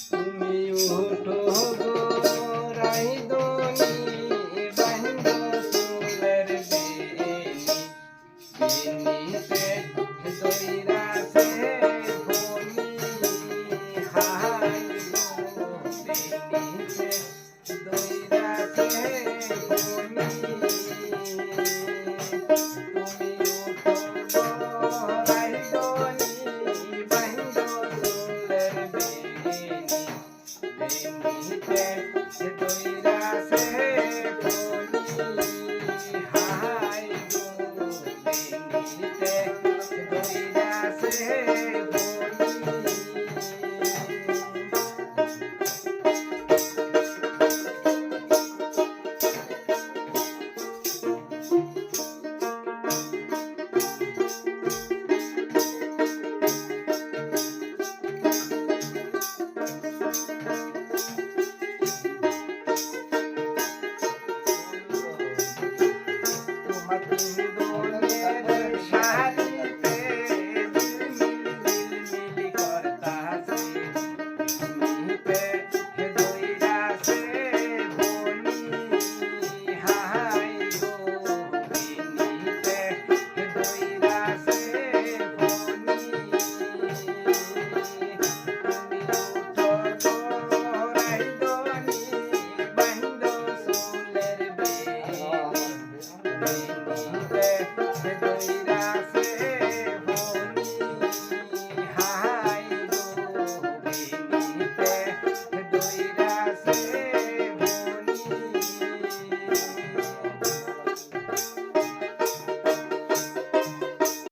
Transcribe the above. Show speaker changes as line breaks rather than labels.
তুমি উঠো গো রাইদনি বাহিন্দ চুলের বেনিতে দইরাছে বনি হাই গো বেনিতে দইরাছে বনি তুমি উঠো গো রাইদনি বাহিন্দ চুলের বেনিতে দইরাছে বনি হাই গো বেনিতে দইরাছে